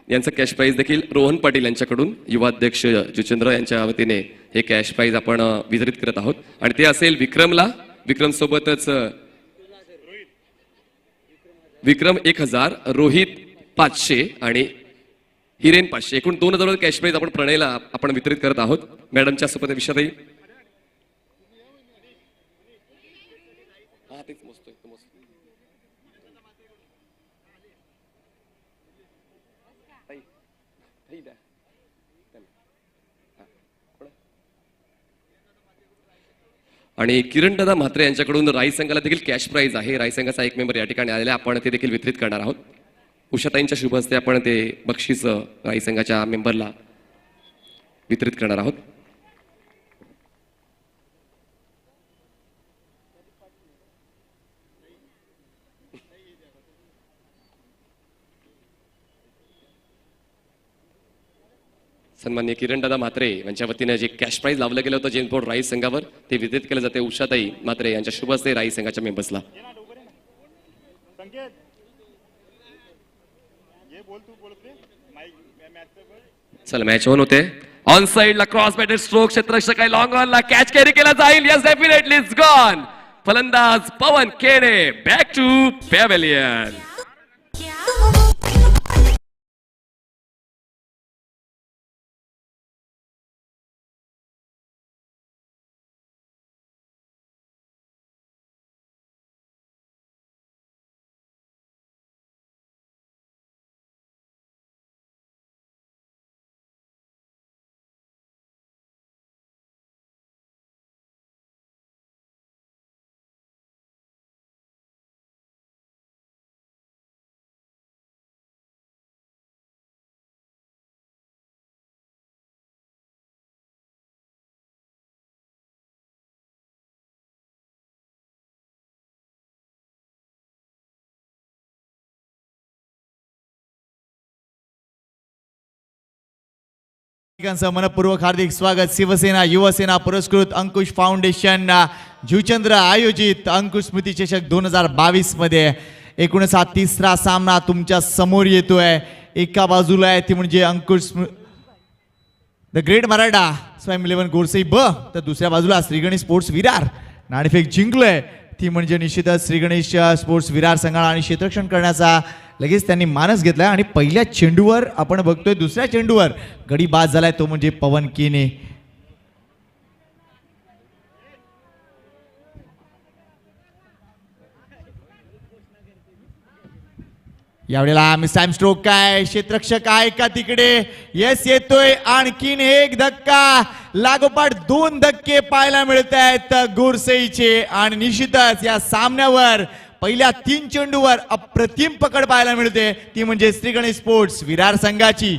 यांचं cash price देखील रोहन पाटील यांच्याकडून युवा अध्यक्ष जुचंद्र यांच्या वतीने हे कॅश प्राइज आपण वितरित करत आहोत आणि ते असेल विक्रमला. विक्रम सोबतच विक्रम 1000, रोहित 500 आणि हिरेन 500, एकूण 2000 कॅश प्राइज आपण प्रणयला आपण वितरित करत आहोत. मॅडमच्या सोबत विषयातही आणि किरण दादा म्हात्रे यांच्याकडून राई संघाला देखील कॅश प्राइज आहे. राई संघाचा एक मेंबर या ठिकाणी आलेला आपण ते देखील वितरित करणार आहोत. उषाताईंच्या शुभ हस्ते आपण ते बक्षीस राई संघाच्या मेंबरला वितरित करणार आहोत. सन्माननीय किरण दादा म्हात्रे यांच्या वतीने जे कॅश प्राइज लावलं गेलं होतं जेम्स बॉन्ड राई संघावर ते वितरित केलं जाते उषाताई म्हात्रे यांच्या शुभ हस्ते राई संघाच्या मेंबर्सला. चला मॅच ऑन होते. ऑन साइड ला क्रॉस बॅटेड स्ट्रोक, क्षेत्ररक्षक आहे लॉंग ऑन ला कॅच कॅरी केला जाईल. Yes definitely it's gone. फलंदाज पवन केडे बॅक टू पॅव्हेलियन. मनपूर्वक हार्दिक स्वागत. शिवसेना युवसेना पुरस्कृत अंकुश फाउंडेशन जुचंद्र आयोजित अंकुश स्मृती चषक 2022 मध्ये 53रा सामना तुमच्या समोर येतोय. एका बाजूला आहे ती म्हणजे अंकुश द ग्रेट मराठा स्वयं 11 गोरसई ब, तर दुसऱ्या बाजूला श्रीगणेश स्पोर्ट्स विरार नाणेफेक जिंकलोय ती म्हणजे निश्चितच श्रीगणेश स्पोर्ट्स विरार संघाला आणि क्षेत्ररक्षण करण्याचा लगेच त्यांनी मानस घेतलाय. आणि पहिल्या चेंडूवर आपण बघतोय दुसऱ्या चेंडूवर गडी बाद झालाय तो म्हणजे पवन केने. यावेळेला मिस टाइम स्ट्रोक काय, क्षेत्ररक्षक आहे का तिकडे? येस येतोय. आणखीन एक धक्का, लागोपाठ 2 धक्के पाहायला मिळत आहेत गोरसईचे. आणि निश्चितच या सामन्यावर पहिल्या 3 चेंडूवर अप्रतिम पकड पाहायला मिळते ती म्हणजे श्रीगणेश स्पोर्ट्स विरार संघाची.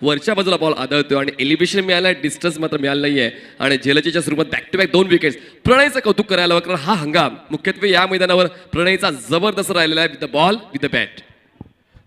वरच्या बाजूला बॉल आदळतोय आणि एलिव्हेशन मिळालं, डिस्टन्स मात्र मिळालं नाहीये. आणि झेलचीच्या स्वरूपात बॅक टू बॅक 2 विकेट्स. प्रणयचं कौतुक करायला हवं, कारण हा हंगाम मुख्यत्वे या मैदानावर प्रणयचा जबरदस्त राहिलेला आहे. With the ball with the bat,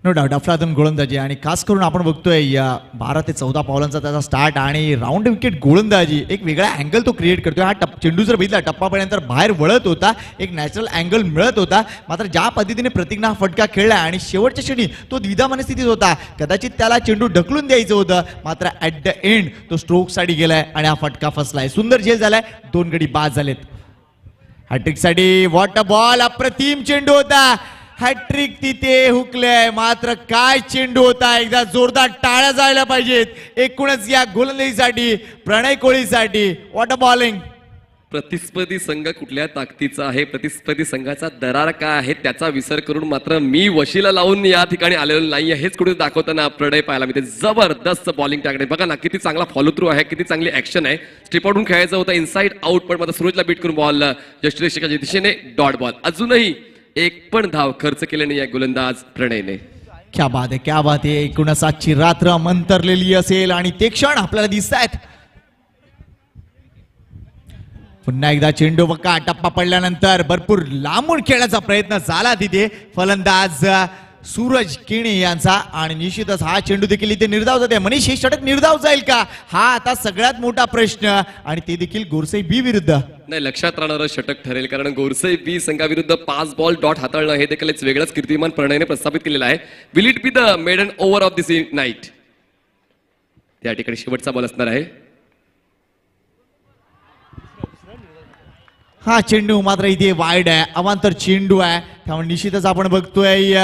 no doubt अफलातून गोलंदाजी. आणि खास करून आपण बघतोय या 12 ते 14 पावलांचा त्याचा स्टार्ट आणि राऊंड विकेट गोलंदाजी एक वेगळा अँगल तो क्रिएट करतोय. हा चेंडू जर बघितला टप्पापर्यंत बाहेर वळत होता, एक नॅचरल अँगल मिळत होता. मात्र ज्या पद्धतीने प्रतीकनं हा फटका खेळला आणि शेवटच्या क्षणी तो द्विधा मनस्थितीत होता, कदाचित त्याला चेंडू ढकलून द्यायचं होतं, मात्र ऍट द एंड तो स्ट्रोकसाठी गेलाय आणि हा फटका फसलाय. सुंदर झेल झालाय, 2 गडी बाद झालेत. हॅट्रिक साठी व्हॉट अ बॉल, अप्रतिम चेंडू होता. हॅट्रिक तिथे हुकले, मात्र काय चेंडू होता. एकदा जोरदार टाळ्या जायला पाहिजेत एकूणच या गोलंदाजीसाठी, प्रणय कोळीसाठी. What a bowling. प्रतिस्पर्धी संघ कुठल्या ताकदीचा आहे, प्रतिस्पर्धी संघाचा दरार काय आहे त्याचा विसर करून मात्र मी वशीला लावून या ठिकाणी आलेलो नाहीये हेच कुठे दाखवताना प्रणय पाहायला मिळते. जबरदस्त बॉलिंग त्याकडे बघा ना, किती चांगला फॉलो थ्रू आहे, किती चांगली ऍक्शन आहे. स्ट्रिप आउटून खेळायचं होतं, इनसाइड आउट, पण मात्र सुरजला बीट करून बॉल यष्टीरक्षकाच्या दिशेने डॉट बॉल. अजूनही एक पण धाव खर्च केले नाही या गोलंदाज प्रणयने. क्या बात आहे, क्या बात आहे. 59ची रात्र मंतरलेली असेल आणि ते क्षण आपल्याला दिसत आहेत. पुन्हा एकदा चेंडू बघा टप्पा पडल्यानंतर भरपूर लांबून खेळण्याचा प्रयत्न झाला तिथे फलंदाज सूरज केणे यांचा आणि निश्चितच हा चेंडू देखील इथे निर्धाव जाते. मनीष हे षटक निर्धाव जाईल का हा आता सगळ्यात मोठा प्रश्न आणि ते देखील गोरसाई बी विरुद्ध. नाही, लक्षात राहणारं षटक ठरेल कारण गोरसाई बी संघाविरुद्ध 5 बॉल डॉट हाताळणं हे देखील एक वेगळंच कीर्तिमान प्रणयने प्रस्थापित केलेलं आहे. Will it be the maiden over of this night. त्या ठिकाणी शेवटचा बॉल असणार आहे. हा चेंडू मात्र इथे वाईड आहे, अवांतर चेंडू आहे, त्यामुळे निश्चितच आपण बघतोय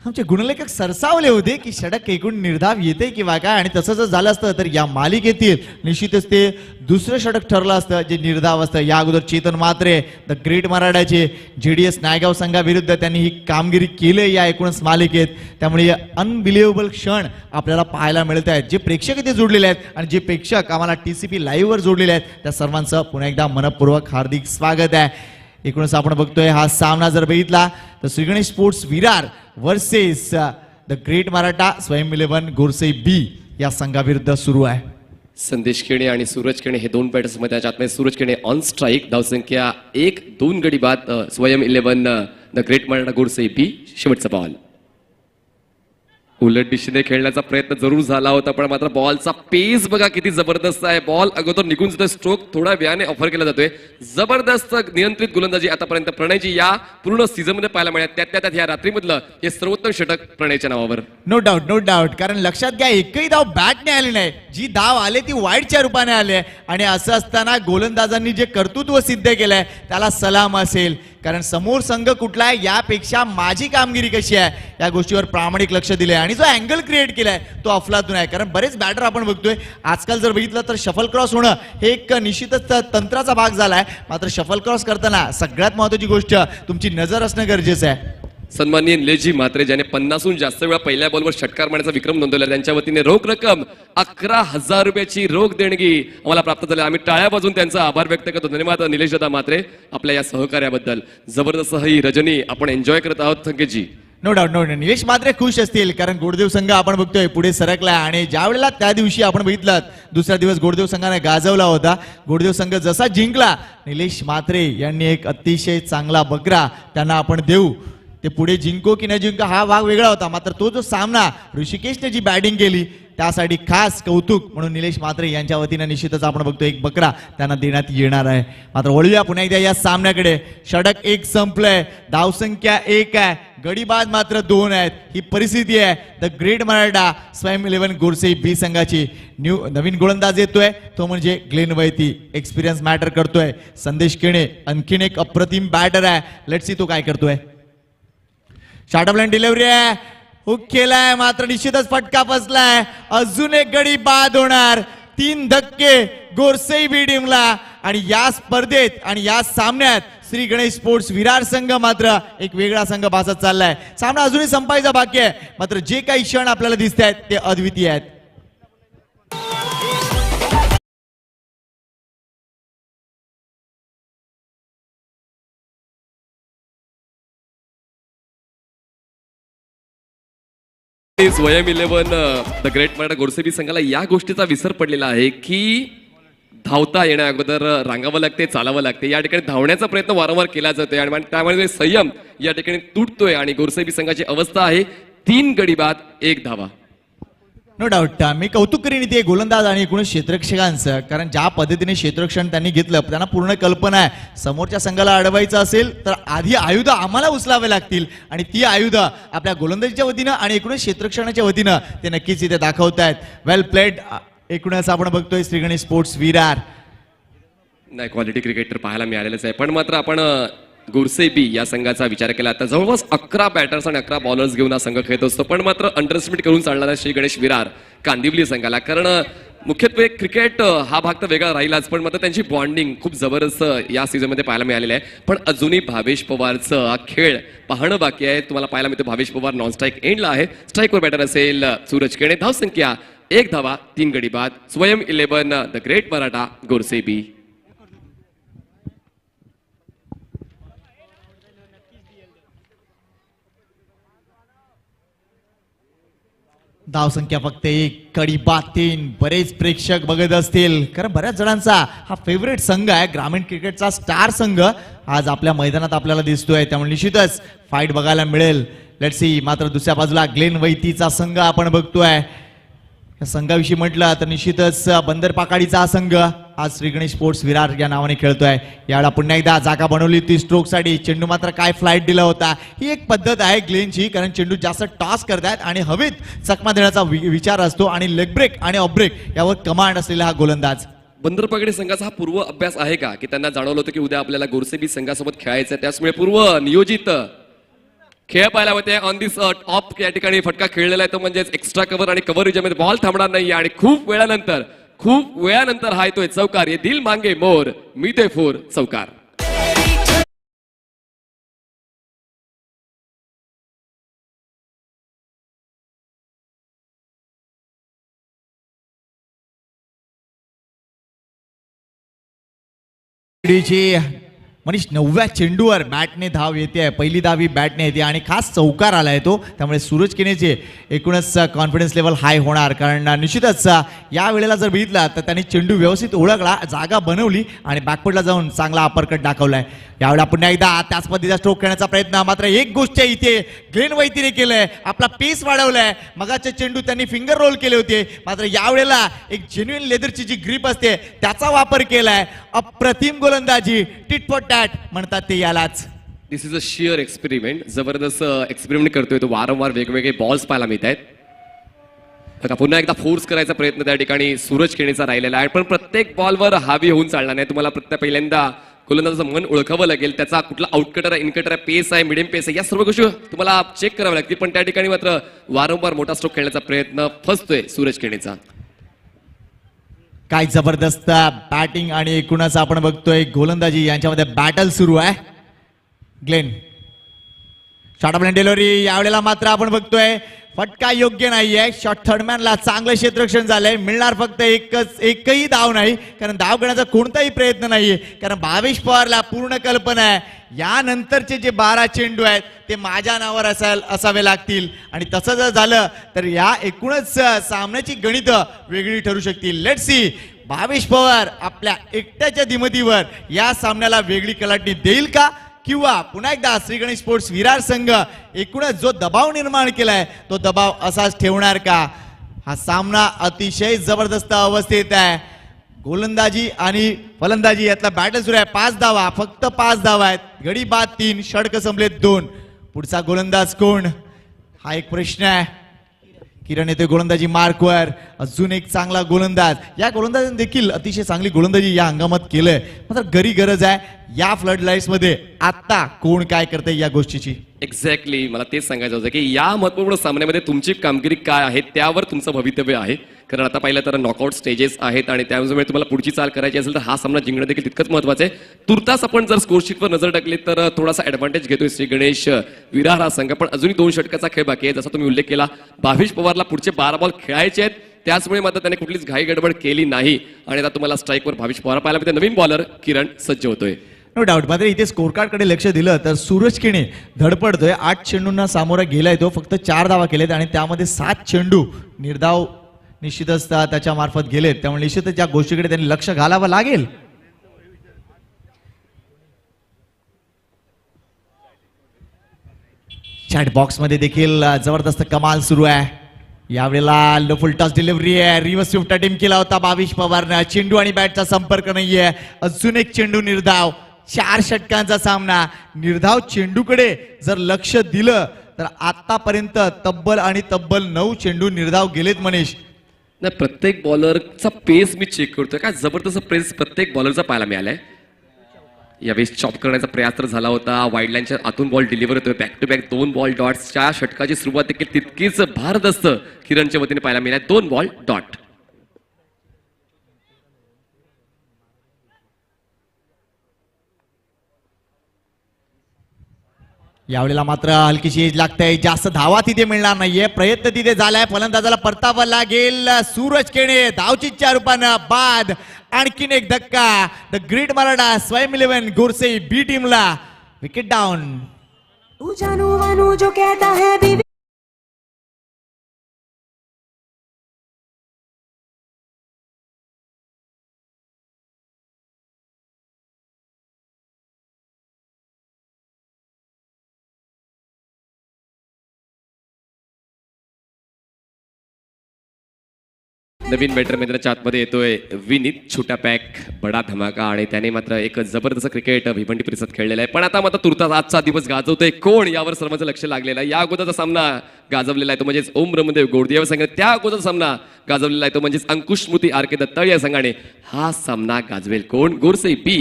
आमचे गुणलेखक सरसावले होते की षटक एकूण निर्धाव येते किंवा काय, आणि तसं जर झालं असतं तर या मालिकेतील निश्चितच ते दुसरं षटक ठरलं असतं जे निर्धाव असतं. या अगोदर चेतन म्हात्रे द ग्रेट मराठाचे JDS नायगाव संघाविरुद्ध त्यांनी ही कामगिरी केली या एकूणच मालिकेत. त्यामुळे अनबिलिव्हेबल क्षण आपल्याला पाहायला मिळत आहेत. जे प्रेक्षक इथे जोडलेले आहेत आणि जे प्रेक्षक आम्हाला TCP लाईव्हवर जोडलेले आहेत त्या सर्वांचं पुन्हा एकदा मनपूर्वक हार्दिक स्वागत आहे. एकूणच आपण बघतोय हा सामना जर बघितला तर Shri Ganesh sports Virar versus the great Maratha स्वयं 11 गोरसाई बी या संघाविरुद्ध सुरू आहे. संदेश केणे आणि सूरज केणे हे दोन बॅटर्स मध्ये त्याच्यात सूरज केणे ऑन स्ट्राईक, धावसंख्या 1-2 गडी बाद. स्वयं 11 द ग्रेट मराठा गोरसाई बी. शेवटचा बॉल उलट दिशेने खेळण्याचा प्रयत्न जरूर झाला होता पण मात्र बॉलचा पेस बघा किती जबरदस्त आहे. बॉल अगोदर निघून जातोय, स्ट्रोक थोडा वेळाने ऑफर केला जातोय. जबरदस्त नियंत्रित गोलंदाजी आतापर्यंत प्रणयची या पूर्ण सीझन मध्ये पाहायला मिळाली. त्यात या रात्रीमधलं हे सर्वोत्तम षटक प्रणयच्या नावावर. नो डाऊट कारण लक्षात घ्या एकही धाव बॅटने आली नाही, जी धाव आली ती वाईडच्या रूपाने आली आहे. आणि असं असताना गोलंदाजांनी जे कर्तृत्व सिद्ध केलंय त्याला सलाम असेल, कारण समोर संघ कुठला आहे यापेक्षा माझी कामगिरी कशी आहे या गोष्टीवर प्रामाणिक लक्ष दिले आणि जो अँगल क्रिएट केलाय तो अफलातून आहे. कारण बरेच बॅटर आपण बघतोय आजकाल जर बघितलं तर शफल क्रॉस होणं हे एक निश्चितच तंत्राचा भाग झालाय. मात्र शफल क्रॉस करताना सगळ्यात महत्त्वाची गोष्ट तुमची नजर असणं गरजेचं आहे. सन्माननीय निलेशजी म्हात्रे ज्याने 50हून जास्त वेळा पहिल्या बॉलवर षटकार मारण्याचा विक्रम नोंदवला, त्यांच्या वतीने रोख रक्कम 11,000 रुपयाची रोख देणगी आम्हाला प्राप्त झाली. आम्ही टाळ्या वाजून त्यांचा आभार व्यक्त करतो. धन्यवाद निलेश दादा म्हात्रे आपल्या या सहकार्याबद्दल. जबरदस्त ही रजनी आपण एन्जॉय करत आहोत संकेतजी. नो डाऊट निलेश मात्र खुश असतील कारण गोडदेव संघ आपण बघतोय पुढे सरकला आणि ज्या वेळेला त्या दिवशी आपण बघितलं दुसरा दिवस गोडदेव संघाने गाजवला होता. गोडदेव संघ जसा जिंकला निलेश म्हात्रे यांनी एक अतिशय चांगला बकरा त्यांना आपण देऊ. ते पुढे जिंको की नाही जिंको हा भाग वेगळा होता, मात्र तो जो सामना ऋषिकेशने जी बॅटिंग केली त्यासाठी खास कौतुक म्हणून निलेश म्हात्रे यांच्या वतीने निश्चितच आपण बघतो एक बकरा त्यांना देण्यात येणार आहे. मात्र वळूया पुन्हा एकदा या सामन्याकडे. षटक 1 संपलंय, धावसंख्या 1 आहे, गडीबाद मात्र 2 आहेत. ही परिस्थिती आहे द ग्रेट मराठा स्वयं 11 गोरसाई बी संघाची. नवीन गोलंदाज येतोय तो म्हणजे ग्लेन वैती, एक्सपिरियन्स मॅटर करतोय. संदेश केणे आणखीन एक अप्रतिम बॅटर आहे, लेट्स सी तो काय करतोय. शॉर्ट ऑफ लाईन डिलिव्हरी आहे, हुक केलाय मात्र निश्चितच फटका बसलाय. अजून एक गडी बाद होणार. 3 धक्के गोरसाई बी टीमला आणि या स्पर्धेत आणि या सामन्यात श्री गणेश स्पोर्ट्स विरार संघ मात्र एक वेगळा संघ भासत चाललाय. सामना अजूनही संपायचा बाकी आहे, मात्र जे काही क्षण आपल्याला दिसत आहेत ते अद्वितीय आहेत. स्वयं 11 द ग्रेट मराठा गोरसाई बी संघाला या गोष्टीचा विसर पडलेला आहे की धावता येण्या अगोदर रांगावं लागते, चालावं लागते. या ठिकाणी धावण्याचा प्रयत्न वारंवार केला जातोय आणि त्यामुळे संयम या ठिकाणी तुटतोय आणि गोरसाई बी संघाची अवस्था आहे 3 गडी बाद 1 धावा. नो डाऊट मी कौतुक करीन इथे गोलंदाज आणि एकूण क्षेत्ररक्षकांचं, कारण ज्या पद्धतीने क्षेत्ररक्षण त्यांनी घेतलं त्यांना पूर्ण कल्पना आहे समोरच्या संघाला अडवायचं असेल तर आधी आयुध आम्हाला उचलावे लागतील आणि ती आयुध आपल्या गोलंदाजीच्या वतीनं आणि एकूण क्षेत्ररक्षणाच्या वतीनं ते नक्कीच इथे दाखवत आहेत. वेल प्लेड. एकूणच आपण बघतोय श्री गणेश स्पोर्ट्स विरार. नाही, क्वालिटी क्रिकेट तर पाहायला मिळालेलंच आहे, पण मात्र आपण गोरसाई बी या संघाचा विचार केला तर जवळपास 11 बॅटर्स आणि 11 बॉलर्स घेऊन हा संघ खेळत असतो. पण मात्र अंडरएस्टिमेट करून चालणारा श्री गणेश विरार कांदिवली संघाला, कारण मुख्यत्वे क्रिकेट हा भाग तर वेगळा राहिलाच पण मात्र त्यांची बॉन्डिंग खूप जबरदस्त या सीझनमध्ये पाहायला मिळालेलं आहे. पण अजूनही भावेश पवारचं हा खेळ पाहणं बाकी आहे. तुम्हाला पाहायला मिळतं भावेश पवार नॉन स्ट्राईक एंडला आहे. स्ट्राईकवर बॅटर असेल सूरज केणे. धावसंख्या 1 धावा 3 गडी बाद. स्वयं 11 द ग्रेट मराठा गोरसाई बी. धावसंख्या फक्त 1, कडी बाद 3. बरेच प्रेक्षक बघत असतील, कारण बऱ्याच जणांचा हा फेवरेट संघ आहे. ग्रामीण क्रिकेटचा स्टार संघ आज आपल्या मैदानात आपल्याला दिसतोय, त्यामुळे निश्चितच फाईट बघायला मिळेल. Let's see. मात्र दुसऱ्या बाजूला ग्लेन वैतीचा संघ आपण बघतोय. या संघाविषयी म्हटलं तर निश्चितच बंदर पाकाडीचा हा संघ आज श्री गणेश स्पोर्ट्स विरार या नावाने खेळतोय. यावेळेला पुन्हा एकदा जागा बनवली ती स्ट्रोकसाठी. चेंडू मात्र काय फ्लाईट दिला होता. ही एक पद्धत आहे ग्लेनची, कारण चेंडू जास्त टॉस करतायत आणि हवेत चकमा देण्याचा विचार असतो आणि लेग ब्रेक आणि ऑफ ब्रेक यावर कमांड असलेला हा गोलंदाज. बंदर पगडी संघाचा हा पूर्व अभ्यास आहे का, की त्यांना जाणवलं होतं की उद्या आपल्याला गोरसेबी संघासोबत खेळायचं आहे, त्याचमुळे पूर्व नियोजित खेळ पाहायला होते. ऑन दिस टॉप या ठिकाणी फटका खेळलेला आहे तो म्हणजेच एक्स्ट्रा कव्हर आणि कव्हर रिजमध्ये बॉल थांबणार नाही आणि खूप वेळानंतर हा येतोय चौकार. ये दिल मांगे मोर मी ते फोर चौकार. मनीष 9व्या चेंडूवर बॅटने धाव येते. पहिली धाव ही बॅटने येते आणि खास चौकार आलाय तो, त्यामुळे सूरज केनेचे एकूणच कॉन्फिडन्स लेवल हाय होणार. कारण निश्चितच या वेळेला जर बघितला तर त्यांनी चेंडू व्यवस्थित ओळखला, जागा बनवली आणि बॅकफुटला जाऊन चांगला अपरकट दाखवलाय. यावेळेला पुन्हा एकदा त्याच पद्धतीचा स्ट्रोक करण्याचा प्रयत्न. मात्र एक गोष्ट इथे ग्लेन वैतीने केलंय, आपला पेस वाढवलाय. मगाचे चेंडू त्यांनी फिंगर रोल केले होते, मात्र यावेळेला एक जेन्युइन लेदरची जी ग्रीप असते त्याचा वापर केलाय. अप्रतिम गोलंदाजी, टिट फॉर टॅट म्हणतात ते यालाच. दिस इज अ शिअर एक्सपेरिमेंट. जबरदस्त एक्सपेरिमेंट करतोय तो. वारंवार वेगवेगळे बॉल्स पाहायला मिळत आहेत. बघा पुन्हा एकदा फोर्स करायचा प्रयत्न त्या ठिकाणी सूरज केणीचा राहिलेला आहे, पण प्रत्येक बॉलवर हावी होऊन चालणार नाही. तुम्हाला पहिल्यांदा गोलंदाजाचं मन ओळखावं लागेल, त्याचा कुठला आउटकटर आहे, इनकटर आहे, पेस आहे, मिडियम पेस आहे, या सर्व गोष्टी तुम्हाला चेक कराव्या लागतील. पण त्या ठिकाणी मात्र वारंवार मोठा स्ट्रोक खेळण्याचा प्रयत्न फसतोय सूरज केणीचा. काय जबरदस्त बॅटिंग आणि एकूणच आपण बघतोय गोलंदाजी यांच्यामध्ये बॅटल सुरू आहे. Glenn short of delivery. यावेळेला मात्र आपण बघतोय फटका योग्य नाहीये. शॉट थर्डमॅनला चांगलं क्षेत्ररक्षण झालंय. मिळणार फक्त एकही धाव नाही, कारण धाव घेण्याचा कोणताही प्रयत्न नाहीये, कारण भावेश पवारला पूर्ण कल्पना आहे यानंतरचे जे 12 चेंडू आहेत ते माझ्या नावावर असावे लागतील. आणि तसं जर झालं तर या एकूणच सामन्याची गणित वेगळी ठरू शकतील. Let's see. भावेश पवार आपल्या एकट्याच्या दिमतीवर या सामन्याला वेगळी कलाटणी देईल का, किंवा पुन्हा एकदा श्री गणेश स्पोर्ट्स विरार संघ एकूणच जो दबाव निर्माण केलाय तो दबाव असाच ठेवणार का. हा सामना अतिशय जबरदस्त अवस्थेत आहे. गोलंदाजी आणि फलंदाजी यातला बॅटल सुरू आहे. 5 धावा, फक्त 5 धावा आहेत. गडी बाद 3, षटक संपले 2. पुढचा गोलंदाज कोण हा एक प्रश्न आहे. किरण येते गोलंदाजी मार्कवर. अजून एक चांगला गोलंदाज. या गोलंदाजाने देखील अतिशय चांगली गोलंदाजी या हंगामात केलंय, मात्र गरज आहे या फ्लड लाईट्स मध्ये आता कोण काय करते या गोष्टीची. एक्झॅक्टली मला तेच सांगायचं होतं की या महत्वपूर्ण सामन्यामध्ये तुमची कामगिरी काय आहे त्यावर तुमचं भवितव्य आहे. कारण आता पाहिलं तर नॉकआउट स्टेजेस आहेत आणि त्यामुळे तुम्हाला पुढची चाल करायची असेल तर हा सामना जिंकणं देखील तितकंच महत्वाचं आहे. तुर्तास आपण जर स्कोरशीटवर नजर टाकली तर थोडासा ऍडव्हान्टेज घेतोय श्री गणेश विरार हा संघ, पण अजूनही 2 षटकाचा खेळ बाकी आहे. जसा तुम्ही उल्लेख केला, भावेश पवारला पुढचे 12 बॉल खेळायचे आहेत, त्याचमुळे मात्र त्याने कुठलीच घाई गडबड केली नाही आणि आता तुम्हाला स्ट्राईकवर भावेश पवार पाहायला मिळते. नवीन बॉलर किरण सज्ज होतोय. No doubt. मात्र इथे स्कोर कार्ड कडे लक्ष दिलं तर सूरज केणे धडपडतोय. 8 चेंडूंना सामोरा गेलाय तो. फक्त 4 धावा केलेत आणि त्यामध्ये 7 चेंडू निर्धाव निश्चितच त्याच्या मार्फत गेलेत, त्यामुळे निश्चितच त्या गोष्टीकडे त्यांनी लक्ष घालावं लागेल. चॅट बॉक्स मध्ये देखील जबरदस्त कमाल सुरू आहे. यावेळेला लो फुल टॉस डिलिव्हरी आहे. रिव्हर्स स्विफ्ट अटेम्प्ट केला होता भावेश पवारनं. चेंडू आणि बॅटचा संपर्क नाहीये. अजून एक चेंडू निर्धाव. 4 षटकांचा सामना. निर्धाव चेंडूकडे जर लक्ष दिलं तर आतापर्यंत तब्बल 9 चेंडू निर्धाव गेलेत. मनीष नाही, प्रत्येक बॉलरचा पेस मी चेक करतोय. काय जबरदस्त पेस प्रत्येक बॉलरचा पाहायला मिळालाय. यावेळेस चॉप करण्याचा प्रयास तर झाला होता. वाईड लाईनच्या आतून बॉल डिलिव्हर होतोय. बॅक टू बॅक 2 बॉल डॉट्सच्या षटकाची सुरुवात देखील तितकीच भारदस्त किरणच्या वतीने पाहायला मिळाली. 2 बॉल डॉट. यावेळेला मात्र हलकीशी एज लागते. जास्त धावा तिथे मिळणार नाहीये. प्रयत्न तिथे झालाय. फलंदाजाला परतावा लागेल. सूरज केणे धावचीच्या रूपानं बाद. आणखीन एक धक्का. द ग्रेट मराठा स्वयं 11 गोरसे बी टीमला विकेट डाऊन. नवीन बॅटर मैदानाच्या आतमध्ये येतोय विनीत, छोटा पॅक बडा धमाका, आणि त्याने मात्र एक जबरदस्त क्रिकेट भिवंडी परिसरात खेळलेला आहे. पण आता मात्र तुर्तास आजचा दिवस गाजवतोय कोण यावर सर्वांचं लक्ष लागलेलं आहे. या अगोदरचा सामना गाजवलेला आहे तो म्हणजेच ओम ब्रह्मदेव गोडदेव संघाने, त्या अगोदरचा सामना गाजवलेला आहे तो म्हणजेच अंकुश स्मृती आर के दत्ताळी या संघाने. हा सामना गाजवेल कोण, गोरसे बी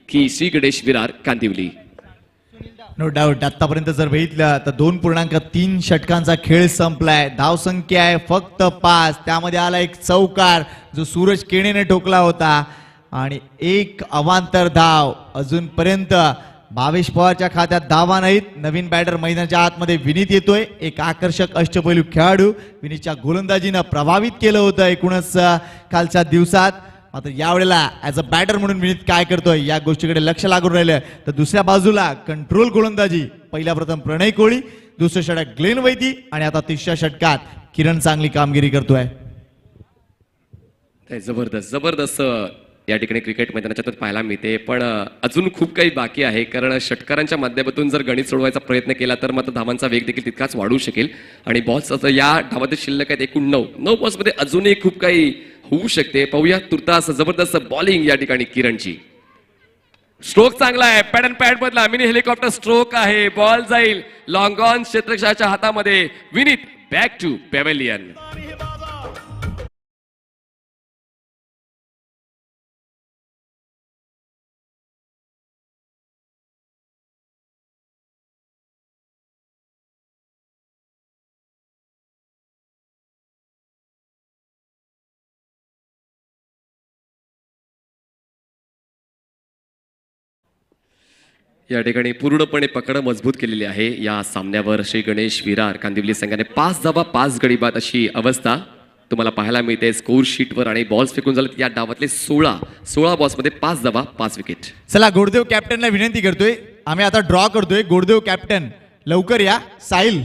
की श्री गणेश विरार कांदिवली? नो डाऊट आतापर्यंत जर बघितलं तर 2.3 षटकांचा खेळ संपलाय. धावसंख्या आहे फक्त 5, त्यामध्ये आला एक चौकार जो सूरज केणेने ठोकला होता आणि एक अवांतर धाव. अजूनपर्यंत भावेश पवारच्या खात्यात धावा नाहीत. नवीन बॅटर मैदानाच्या आतमध्ये विनीत येतोय, एक आकर्षक अष्टपैलू खेळाडू. विनीतच्या गोलंदाजीनं प्रभावित केलं होतं एकूणच कालच्या दिवसात. मात्र यावेळेला ऍज अ बॅटर म्हणून विनीत काय करतोय या गोष्टीकडे लक्ष लागून राहिलं. तर दुसऱ्या बाजूला कंट्रोल गोलंदाजी, पहिल्या प्रथम प्रणय कोळी, दुसरं षटक ग्लेन वैदी आणि आता तिसऱ्या षटकात किरण चांगली कामगिरी करतोय. जबरदस्त जबरदस्त या ठिकाणी क्रिकेट मैदानाच्या पाहायला मिळते. पण अजून खूप काही बाकी आहे, कारण षटकारांच्या माध्यमातून जर गणित सोडवायचा प्रयत्न केला तर मात्र धावांचा वेग देखील तितकाच वाढू शकेल. आणि बॉल्स या धावात शिल्लक आहेत एकूण 9 बॉल्समध्ये अजूनही खूप काही होऊ शकते. पाहूया तुर्तास जबरदस्त बॉलिंग या ठिकाणी किरणची. स्ट्रोक चांगला आहे, पॅड अँड पॅड मधला मिनी हेलिकॉप्टर स्ट्रोक आहे. बॉल जाईल लॉंग ऑन क्षेत्ररक्षकाच्या हातामध्ये. Vineet back to pavilion. या ठिकाणी पूर्णपणे पकड मजबूत केलेली आहे या सामन्यावर. श्री गणेश विरार कांदिवली संघाने 5 धावा 5 गडी बाद अशी अवस्था तुम्हाला पाहायला मिळते स्कोर शीटवर. आणि बॉल्स फेकून झाले या डावातले 16 बॉल्समध्ये 5 धावा 5 विकेट. चला गोडदेव कॅप्टनला विनंती करतोय, आम्ही आता ड्रॉ करतोय. गोडदेव कॅप्टन लवकर या. साहिल,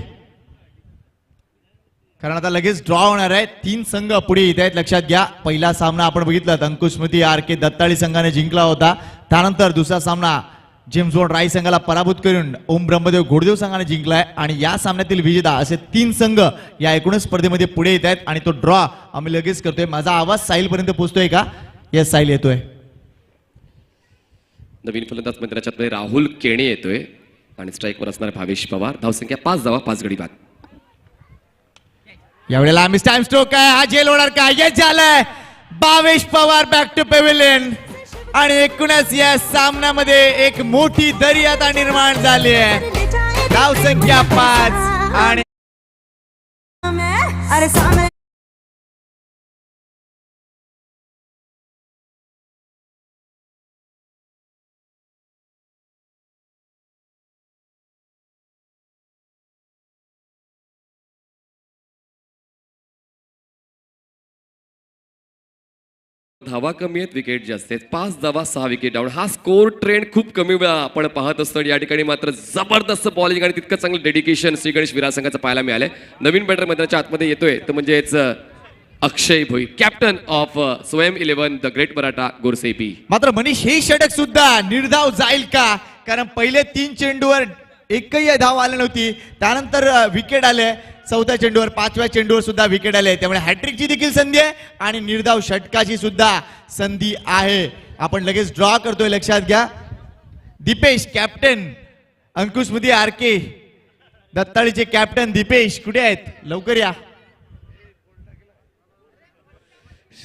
कारण आता लगेच ड्रॉ होणार आहे. 3 संघ पुढे येत आहेत, लक्षात घ्या. पहिला सामना आपण बघितला अंकुश स्मृती आर के दत्ताळी संघाने जिंकला होता. त्यानंतर दुसरा सामना जेम्स बॉन्ड राय संघाला पराभूत करून ओम ब्रह्मदेव गोडदेव संघाने जिंकलाय. आणि या सामन्यातील विजेता असे 3 संघ या एकूणच स्पर्धेमध्ये पुढे येत आहेत. आणि तो ड्रॉ आम्ही लगेच करतोय. माझा आवाज साहिल पर्यंत पोहोचतोय का? येस, साहिल येतोय. नवीन फलंदाज मैदानाच्या राहुल केणे येतोय आणि स्ट्राईकवर असणार भावेश पवार. धावसंख्या 5 धावा 5 गडी बाद. यावेळेला आम्ही टाइम स्ट्रोक आहे, हा जेल होणार का? येस झालंय. Bhavesh Pawar back to pavilion. आणि एकूणच या सामन्यामध्ये एक मोठी दरी आता निर्माण झाली आहे. धावसंख्या 5 आणि धावा कमी आहेत, विकेट जास्त आहेत. 5 धावा 6 विकेट डाऊन. हा स्कोर ट्रेंड खूप कमी वेळा आपण पाहत असतो. या ठिकाणी मात्र जबरदस्त बॉलिंग आणि तितकं चांगलं डेडिकेशन श्री गणेश विरार संघाचं पाहायला मिळालंय. नवीन बॅटर मैदानाच्या आतमध्ये येतोय तर म्हणजेच अक्षय भोई, कॅप्टन ऑफ स्वयं 11 द ग्रेट मराठा गोरसे बी. मात्र मनीष हे षटक सुद्धा निर्धाव जाईल का? कारण पहिले 3 चेंडूवर एकही धाव आली नव्हती. त्यानंतर विकेट आले. 4थ्या चेंडूवर 5व्या चेंडूवर सुद्धा विकेट आले. त्यामुळे हॅट्रिकची देखील संधी आहे आणि निर्धाव षटकाची सुद्धा संधी आहे. आपण लगेच ड्रॉ करतोय, लक्षात घ्या. दीपेश कॅप्टन अंकुश स्मृती आर के दत्ताळीचे कॅप्टन दीपेश कुठे आहेत? लवकर या.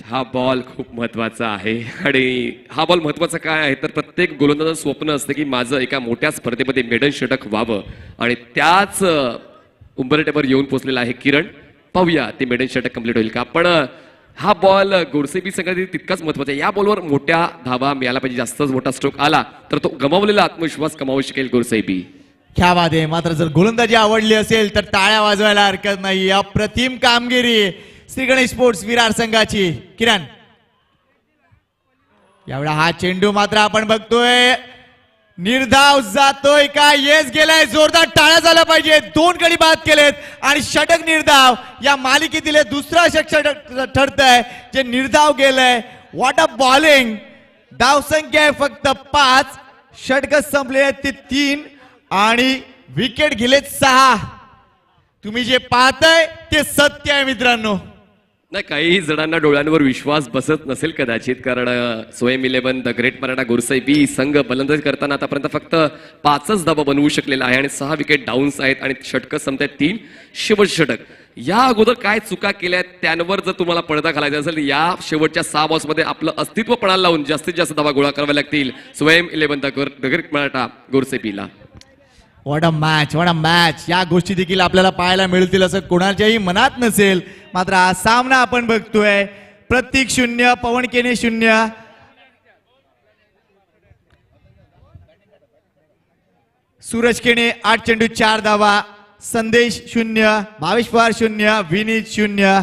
हा बॉल खूप महत्वाचा आहे. आणि हा बॉल महत्वाचा काय आहे तर प्रत्येक गोलंदाजाचं स्वप्न असतं की माझं एका मोठ्या स्पर्धेमध्ये मेडन षटक व्हावं. आणि त्याच उंबरठ्यावर येऊन पोहोचलेला आहे किरण. पाहूया ते मेडन षटक कंप्लीट होईल का? पण हा बॉल गोरसेबी संघासाठी तितकाच महत्वाचा आहे. या बॉलवर मोठ्या धावा मिळाला पाहिजे. जास्तच मोठा स्ट्रोक आला तर तो गमावलेला आत्मविश्वास कमावू शकेल गोरसेबी. क्या बात आहे. मात्र जर गोलंदाजी आवडली असेल तर टाळ्या वाजवायला हरकत नाही. अप्रतिम कामगिरी श्री गणेश स्पोर्ट्स विरार संघाची. किरण, यावेळा हा चेंडू मात्र आपण बघतोय निर्धाव जातोय का? येस गेलाय. जोरदार टाळ्या झाला पाहिजे. 2 गडी बाद केलेत आणि षटक निर्धाव या मालिकेतील दुसरा षटक ठरतंय जे निर्धाव गेलंय. What a bowling. धावसंख्या आहे फक्त 5, षटक संपले आहेत ते 3 आणि विकेट गेलेत 6. तुम्ही जे पाहताय ते सत्य आहे मित्रांनो. नाही, काही जणांना डोळ्यांवर विश्वास बसत नसेल कदाचित, कारण स्वयं 11 द ग्रेट मराठा गोरसाई बी संघ फलंदाजी करताना आतापर्यंत फक्त 5च धावा बनवू शकलेला आहे आणि 6 विकेट डाऊन्स आहेत आणि षटकं संपतायत 3 शेवटचे षटक. या अगोदर काय चुका केल्या त्यांवर जर तुम्हाला पडदा घालायचा असेल, या शेवटच्या 6 बॉल्समध्ये आपलं अस्तित्व पणाला लावून जास्तीत जास्त धावा गोळा कराव्या लागतील स्वयं 11 द ग्रेट मराठा गोरसाई बीला. What a match. या गोष्टी देखील आपल्याला पाहायला मिळतील असं कोणाच्याही मनात नसेल. मात्र हा सामना आपण बघतोय. प्रतीक 0, पवन केने 0. सूरज केने 8 चेंडू 4 धावा. संदेश 0, भावेश पवार 0, विनीत 0.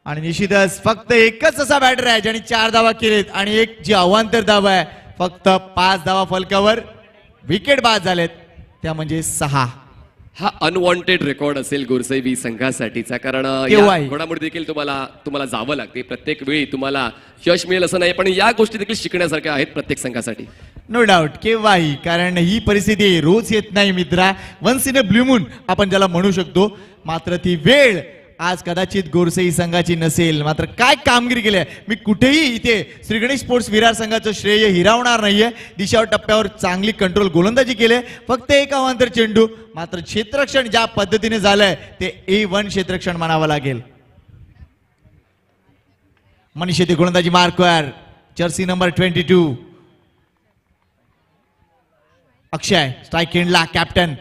आणि निश्चितच फक्त एकच असा बॅटर आहे ज्याने 4 धावा केलेत आणि एक जी अवांतर धावा आहे, फक्त 5 धावा फलकावर विकेट बाद झालेत, त्या म्हणजे 6. हा अनवॉन्टेड रेकॉर्ड असेल गोरसाई बी संघासाठीचा, कारण केव्हाही. घोडामुळे देखील तुम्हाला जावं लागते. प्रत्येक वेळी तुम्हाला यश मिळेल असं नाही, पण या गोष्टी देखील शिकण्यासारख्या आहेत प्रत्येक संघासाठी. नो डाऊट, केव्हाही, कारण ही परिस्थिती रोज येत नाही मित्रा. Once in a blue moon आपण ज्याला म्हणू शकतो. मात्र ती वेळ आज कदाचित गोरसाई संघाची नसेल. मात्र काय कामगिरी केली आहे. मी कुठेही इथे श्री गणेश स्पोर्ट्स विरार संघाचं श्रेय हिरावणार नाहीये. दिशावर टप्प्यावर चांगली कंट्रोल गोलंदाजी केली, फक्त एक अवांतर चेंडू. मात्र क्षेत्ररक्षण ज्या पद्धतीने झालंय ते A1 क्षेत्ररक्षण म्हणावं लागेल. मनीष येथे गोलंदाजी मार्कवर, जर्सी नंबर 22 अक्षय स्ट्राईक एंडला, कॅप्टन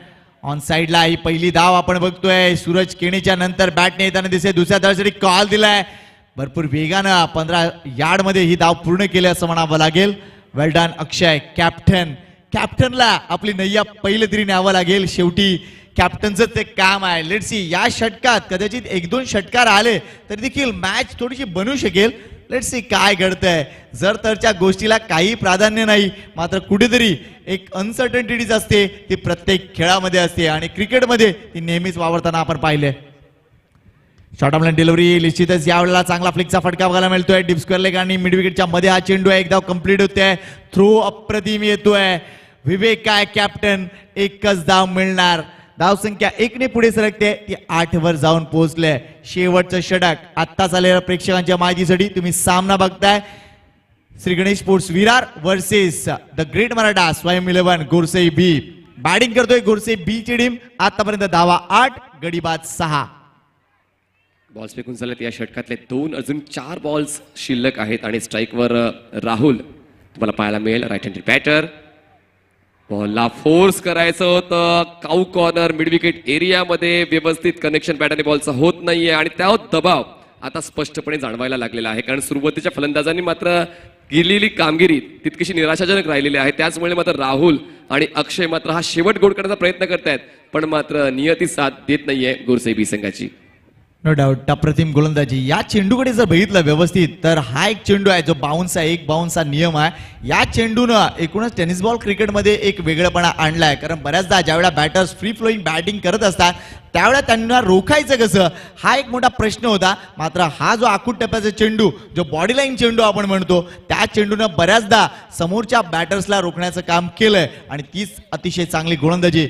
ऑन साइडला. ही पहिली धाव आपण बघतोय. सूरज केणेच्या नंतर बॅटने येताना दिसे. दुसऱ्या धावेसाठी कॉल दिलाय. भरपूर वेगानं 15 यार्ड मध्ये ही धाव पूर्ण केली असं म्हणावं लागेल. वेल डन अक्षय. कॅप्टनला आपली नैया पहिलं तरी न्यावं लागेल. शेवटी कॅप्टनचं ते काम आहे. लेट्स सी, या षटकात कदाचित 1-2 षटकार आले तरी देखील मॅच थोडीशी बनू शकेल. लेट्स सी काय घडतंय. जर तरच्या गोष्टीला काही प्राधान्य नाही, मात्र कुठेतरी एक अनसर्टनिटीज असते, ती प्रत्येक खेळामध्ये असते आणि क्रिकेटमध्ये ती नेहमीच वावरताना आपण पाहिले. शॉर्ट ऑफ लाईन डिलिव्हरी निश्चितच यावेळेला चांगला फ्लिकचा फटका बघायला मिळतोय. डीप स्क्वेअर लेग आणि मिड विकेटच्या मध्ये हा चेंडू आहे. एक धाव कंप्लीट होतोय. थ्रो अप्रतिम येतोय. विवेक काय कॅप्टन, एकच धाव मिळणार. धावसंख्या 1 ने पुढे सरकते, ती 8 वर जाऊन पोहोचले. शेवटचं षटक आत्ताच आलेल्या प्रेक्षकांच्या माहितीसाठी तुम्ही सामना बघताय. Shri Ganesh sports Virar versus the great Maratha स्वयं 11 गोरसाई बी. बॅटिंग करतोय गोरसाई बी ची टीम. आतापर्यंत धावा 8, गडी बाद 6. बॉल्स फेकून झालेत या षटकातले 2. अजून 4 बॉल्स शिल्लक आहेत आणि स्ट्राईकवर राहुल तुम्हाला पाहायला मिळेल. Right handed batter. बॉलला फोर्स करायचं होतं. काऊ कॉर्नर मिड विकेट एरियामध्ये व्यवस्थित कनेक्शन पॅटर्न बॉलचा होत नाहीये आणि त्यावर दबाव आता स्पष्टपणे जाणवायला लागलेला आहे, कारण सुरुवातीच्या फलंदाजांनी मात्र केलेली कामगिरी तितकीशी निराशाजनक राहिलेली आहे. त्याचमुळे मात्र राहुल आणि अक्षय मात्र हा शेवट गोड करण्याचा प्रयत्न करतायत, पण मात्र नियती साथ देत नाहीये गोरसाई बी संघाची. नो डाऊट, अप्रतिम गोलंदाजी. या चेंडूकडे जर बघितलं व्यवस्थित तर हा एक चेंडू आहे जो बाउन्स आहे. 1 बाउन्सचा नियम आहे. या चेंडूनं एकूणच टेनिस बॉल क्रिकेटमध्ये एक वेगळेपणा आणलाय, कारण बऱ्याचदा ज्यावेळेला बॅटर्स फ्री फ्लोईंग बॅटिंग करत असतात त्यावेळेला त्यांना रोखायचं कसं, हा एक मोठा प्रश्न होता. मात्र हा जो आखूट टप्प्याचा चेंडू, जो बॉडी लाईन चेंडू आपण म्हणतो, त्या चेंडूनं बऱ्याचदा समोरच्या बॅटर्सला रोखण्याचं काम केलंय आणि तीच अतिशय चांगली गोलंदाजी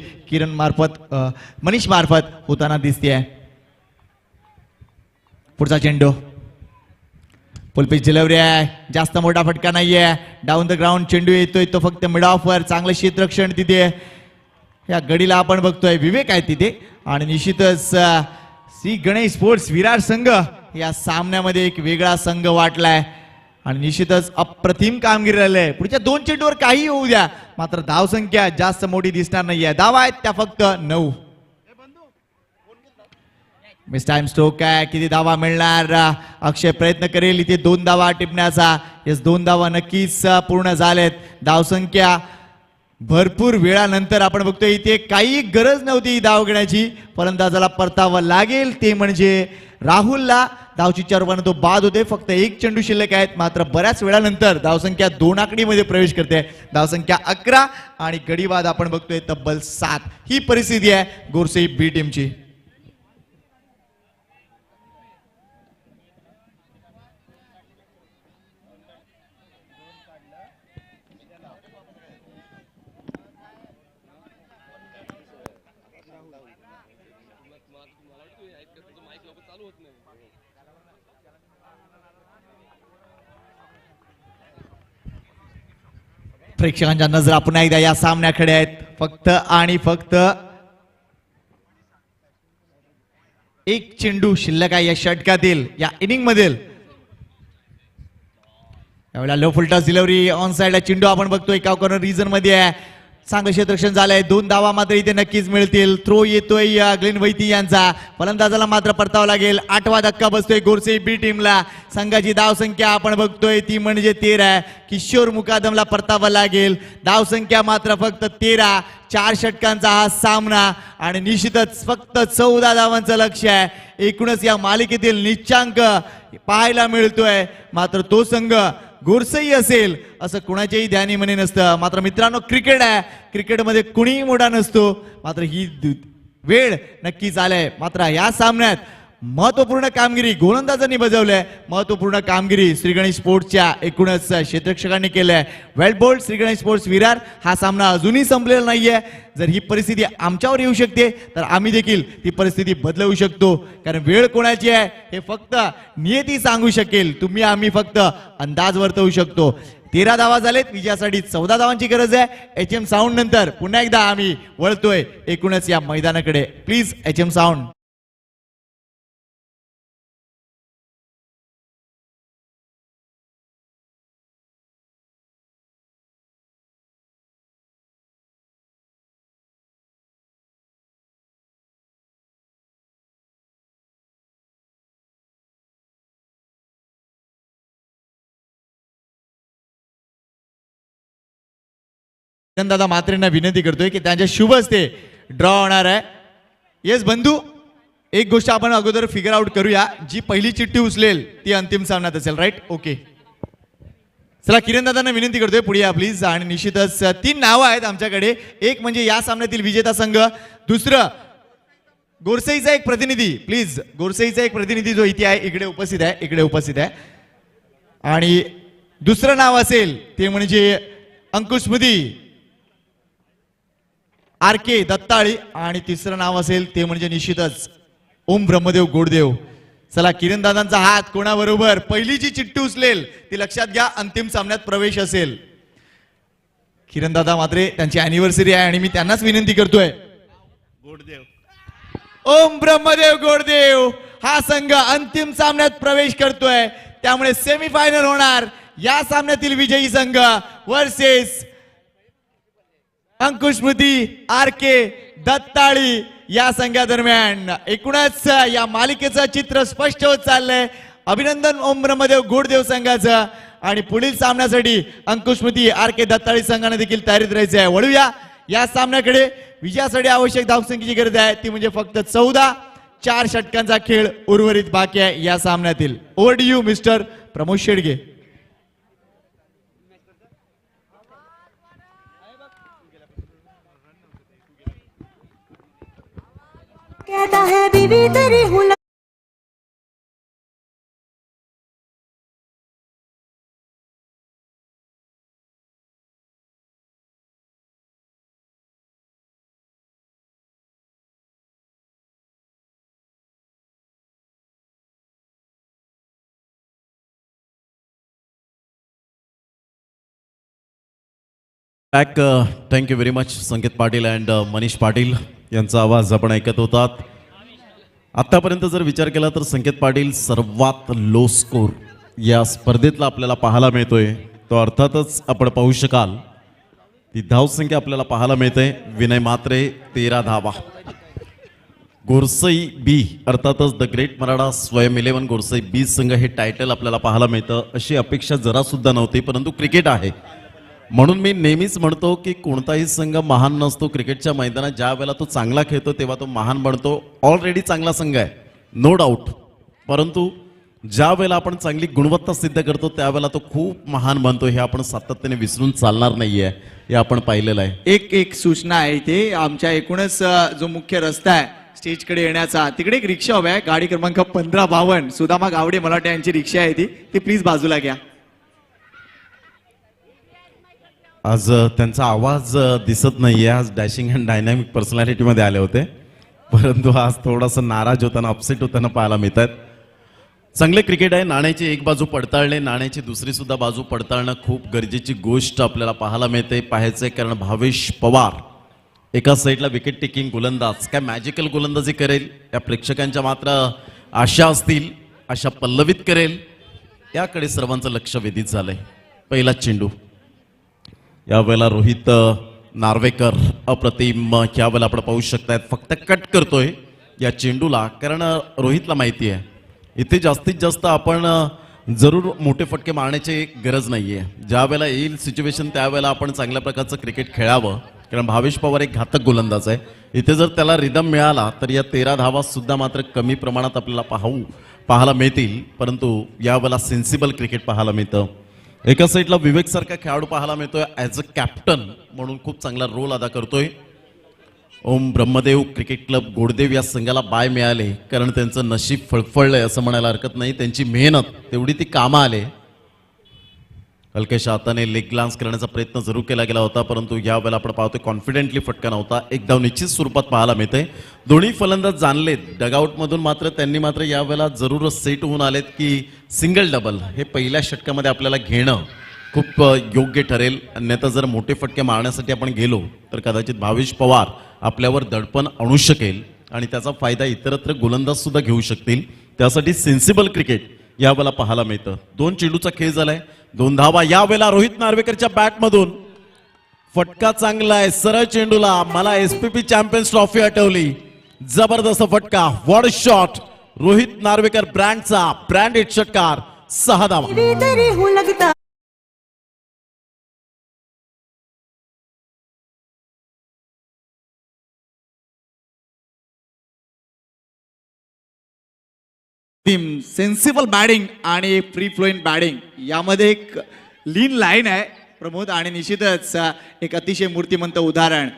मनीष मार्फत होताना दिसते. पुढचा चेंडू फुल पिच डिलिव्हरी आहे. जास्त मोठा फटका नाहीये. डाऊन द ग्राउंड चेंडू येतोय, तो फक्त मिड ऑफ वर. चांगलं क्षेत्ररक्षण तिथे. या गडीला आपण बघतोय विवेक आहे तिथे आणि निश्चितच श्री गणेश स्पोर्ट्स विरार संघ या सामन्यामध्ये एक वेगळा संघ वाटलाय आणि निश्चितच अप्रतिम कामगिरी राहिली. पुढच्या 2 चेंडूवर काही होऊ द्या, मात्र धावसंख्या जास्त मोठी दिसणार नाहीये. धावा आहेत त्या फक्त 9. मिस टाइम स्ट्रोक आहे. किती धावा मिळणार. अक्षय प्रयत्न करेल इथे 2 धावा टिपण्याचा. येस, 2 धावा नक्कीच पूर्ण झालेत. धावसंख्या भरपूर वेळानंतर आपण बघतोय इथे काही गरज नव्हती धाव घेण्याची. फलंदाजाला परतावं लागेल, ते म्हणजे राहुलला. धावचीच्या रूपाने तो बाद होते. फक्त 1 चेंडू शिल्लक आहेत, मात्र बऱ्याच वेळानंतर धावसंख्या 2 आकडीमध्ये प्रवेश करते. धावसंख्या 11 आणि गडी बाद आपण बघतोय तब्बल 7. ही परिस्थिती आहे गोरसाई बी टीमची. प्रेक्षकांच्या नजरा पुन्हा एकदा या सामन्याकडे आहेत. फक्त आणि फक्त एक चेंडू शिल्लक आहे या षटकातील, या इनिंग मधील. यावेळेला लो फुलटॉस डिलिव्हरी ऑन साइडला चेंडू आपण बघतोय एका कॉर्नर रिजन मध्ये आहे. चांगलं क्षेत्ररक्षण झालंय. 2 धावा मात्र इथे नक्कीच मिळतील. थ्रो येतोय ग्लेन वैती यांचा. फलंदाजाला मात्र परतावा लागेल. 8वा धक्का बसतोय गोरसे बी टीमला. संघाची धाव संख्या आपण बघतोय ती म्हणजे 13. किशोर मुकादमला परतावा लागेल. धाव संख्या मात्र फक्त 13. 4 षटकांचा हा सामना आणि निश्चितच फक्त 14 धावांचं लक्ष आहे. एकूणच या मालिकेतील निच्चांक पाहायला मिळतोय. मात्र तो संघ गोरसई असेल असं कुणाच्याही ध्यानी म्हणे नसतं. मात्र मित्रांनो क्रिकेट आहे. क्रिकेटमध्ये कुणीही मोठा नसतो. मात्र ही वेळ नक्कीच आलाय. मात्र या सामन्यात महत्वपूर्ण कामगिरी गोलंदाजांनी बजावलंय. महत्वपूर्ण कामगिरी श्री गणेश स्पोर्ट्सच्या एकूणच क्षेत्ररक्षकांनी केलंय. वेल बोल्ड श्री गणेश स्पोर्ट्स विरार. हा सामना अजूनही संपलेला नाहीये. जर ही परिस्थिती आमच्यावर येऊ शकते तर आम्ही देखील ती परिस्थिती बदलवू शकतो. कारण वेळ कोणाची आहे हे फक्त नियती सांगू शकेल. तुम्ही आम्ही फक्त अंदाज वर्तवू शकतो. 13 धावा झालेत. विजयासाठी 14 धावांची गरज आहे. HM साऊंड नंतर पुन्हा एकदा आम्ही वळतोय एकूणच या मैदानाकडे. Please HM sound. दादा मात्रेंना विनंती करतोय की त्यांच्या शुभ हस्ते ड्रॉ होणार आहे. येस बंधू, एक गोष्ट आपण अगोदर फिगर आउट करूया. जी पहिली चिठ्ठी उचलेल ती अंतिम सामन्यात असेल. Right, okay. चला किरण दादांना विनंती करतोय पुढे या प्लीज. आणि निश्चितच 3 नावं आहेत आमच्याकडे. एक म्हणजे या सामन्यातील विजेता संघ. दुसरं गोरसईचा एक प्रतिनिधी. प्लीज गोरसईचा एक प्रतिनिधी जो इथे आहे इकडे उपस्थित आहे. इकडे उपस्थित आहे. आणि दुसरं नाव असेल ते म्हणजे अंकुश स्मृती RK दत्ताळी. आणि तिसरं नाव असेल ते म्हणजे निश्चितच ओम ब्रह्मदेव गोडदेव. चला किरण दादांचा हात कोणाबरोबर पहिली जी चिठ्ठी उचलेल ती लक्षात घ्या अंतिम सामन्यात प्रवेश असेल. किरण दादा मात्र त्यांची अॅनिव्हर्सरी आहे आणि मी त्यांनाच विनंती करतोय. गोडदेव ओम ब्रह्मदेव गोडदेव हा संघ अंतिम सामन्यात प्रवेश करतोय. त्यामुळे सेमीफायनल होणार. या सामन्यातील विजयी संघ वर्सेस अंकुश स्मृती RK दत्ताळी या संघादरम्यान. एकूणच या मालिकेचं चित्र स्पष्ट होत चाललंय. अभिनंदन ओम ब्रह्मदेव गोडदेव संघाचं. आणि पुढील सामन्यासाठी अंकुश स्मृती RK दत्ताळी संघाने देखील तयारीत राहायचं आहे. वळूया या सामन्याकडे. विजयासाठी आवश्यक धावसंख्येची गरज आहे ती म्हणजे फक्त 14. 4 षटकांचा खेळ उर्वरित बाकी आहे या सामन्यातील. Over to you mister Pramod Shedge. कहता है बीवी तेरी हूँ back. Thank you very much Sanket Patil and Manish Patil यांचा आवाज आपण ऐकत होतात. आतापर्यंत जर विचार केला तर संकेत पाटील सर्वात लो स्कोर या स्पर्धेतला आपल्याला पाहायला मिळतोय. तो अर्थातच आपण पाहू शकाल ती धावसंख्या आपल्याला पाहायला मिळते. विनय मात्रे 13 धावा. गोरसई बी अर्थातच द ग्रेट मराठा स्वयं 11 गोरसई बी संघ हे टायटल आपल्याला पाहायला मिळतं. अशी अपेक्षा जरा सुद्धा नव्हती, परंतु क्रिकेट आहे म्हणून मी नेहमीच म्हणतो की कोणताही संघ महान नसतो. क्रिकेटच्या मैदानात ज्या वेळेला तो चांगला खेळतो तेव्हा तो महान बनतो. ऑलरेडी चांगला संघ आहे नो डाऊट, परंतु ज्या वेळेला आपण चांगली गुणवत्ता सिद्ध करतो त्यावेळेला तो खूप महान बनतो. हे आपण सातत्याने विसरून चालणार नाहीये, हे आपण पाहिलेलं आहे. एक सूचना आहे इथे. आमच्या एकूणच जो मुख्य रस्ता आहे स्टेजकडे येण्याचा तिकडे एक रिक्षा उभा आहे. गाडी क्रमांक 1552 सुदामा गावडे मलाटे यांची रिक्षा आहे ती प्लीज बाजूला घ्या. आज त्यांचा आवाज दिसत नाहीये. आज डॅशिंग अँड डायनॅमिक पर्सनॅलिटी मध्ये आले होते, परंतु आज थोडासा नाराज होताना अपसेट होताना पाहायला मिळतात. चांगले क्रिकेट आहे. नाण्याची एक बाजू पडताळणे, नाण्याची दुसरी सुद्धा बाजू पडताळणं खूप गरजेची गोष्ट आपल्याला पाहायला मिळते. पाहायचंय कारण भावेश पवार एका साईडला विकेट टेकिंग गोलंदाज काय मॅजिकल गोलंदाजी करेल या प्रेक्षकांच्या मात्र आशा असतील, आशा पल्लवित करेल याकडे सर्वांचं लक्ष वेधित झालंय. पहिला चेंडू यावेळेला रोहित नार्वेकर अप्रतिम यावेळेला आपण पाहू शकतायत फक्त कट करतोय या चेंडूला कारण रोहितला माहिती आहे इथे जास्तीत जास्त आपण जरूर मोठे फटके मारण्याची गरज नाहीये. ज्या वेळेला येईल सिच्युएशन त्यावेळेला आपण चांगल्या प्रकारचं क्रिकेट खेळावं कारण भावेश पवार एक घातक गोलंदाज आहे. इथे जर त्याला रिदम मिळाला तर या 13 धावा सुद्धा मात्र कमी प्रमाणात आपल्याला पाहायला मिळतील. परंतु यावेळेला सेन्सिबल क्रिकेट पाहायला मिळतं. एका साईडला विवेक सारखा खेळाडू पाहायला मिळतोय ॲज अ कॅप्टन म्हणून खूप चांगला रोल अदा करतोय. ओम ब्रह्मदेव क्रिकेट क्लब गोडदेव या संघाला बाय मिळाले कारण त्यांचं नशीब फळफळलंय असं म्हणायला हरकत नाही. त्यांची मेहनत तेवढी ती कामा आले. हलक्याशा हाताने लेग ग्लान्स करण्याचा प्रयत्न जरूर केला गेला होता परंतु यावेळेला आपण पाहतोय कॉन्फिडेंटली फटका नव्हता. एक धाव निश्चित स्वरूपात पाहायला मिळते. दोन्ही फलंदाज जाणलेत डगआउटमधून मात्र त्यांनी मात्र यावेळेला जरूर सेट होऊन आलेत की सिंगल डबल हे पहिल्या षटकामध्ये आपल्याला घेणं खूप योग्य ठरेल. अन्यथा जर मोठे फटके मारण्यासाठी आपण गेलो तर कदाचित भावेश पवार आपल्यावर दडपण आणू शकेल आणि त्याचा फायदा इतरत्र गोलंदाज सुद्धा घेऊ शकतील. त्यासाठी सेन्सिबल क्रिकेट यावेळेला पाहायला मिळतं. 2 चेंडूचा खेळ झालाय. 2 धावा यावेळेला रोहित नार्वेकरच्या बॅटमधून फटका चांगला आहे सरळ चेंडूला. मला एसपीपी चॅम्पियन्स ट्रॉफी आठवली. जबरदस्त फटका. व्हॉट शॉट रोहित नार्वेकर ब्रँडचा ब्रँडेड षटकार. 6 धावा. बीवी तेरी हूँ लगता सेन्सिबल बॅटिंग आणि फ्री फ्लोईंग बॅटिंग यामध्ये एक लीन लाईन आहे प्रमोद आणि निश्चितच एक अतिशय मूर्तिमंत उदाहरण.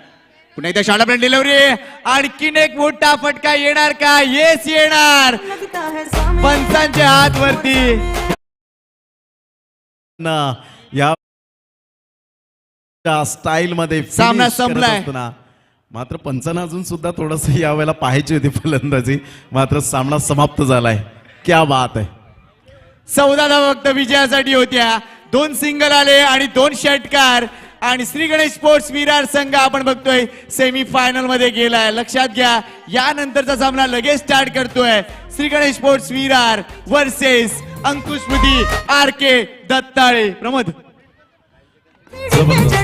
पुन्हा एकदा शॉर्ट ब्रेक डिलिव्हरी आणखीन एक मोठा फटका येणार का? येस येणार. लगता है सामने पंचांच्या हात वरती या स्टाईल मध्ये सामना finish करत संपलाय. असताना मात्र पंचांना अजून सुद्धा थोडस यावेळेला पाहायची होती फलंदाजी मात्र सामना समाप्त झालाय. क्या बात आहे. 14 धावा फक्त विजयासाठी होत्या. 2 सिंगल आले आणि 2 षटकार आणि श्री गणेश स्पोर्ट्स विरार संघ आपण बघतोय सेमी फायनल मध्ये गेलाय. लक्षात घ्या यानंतरचा सामना लगेच स्टार्ट करतोय. श्री गणेश स्पोर्ट्स विरार वर्सेस अंकुश स्मृती RK दत्ताळे. प्रमोद पीढ़ी पे चढ़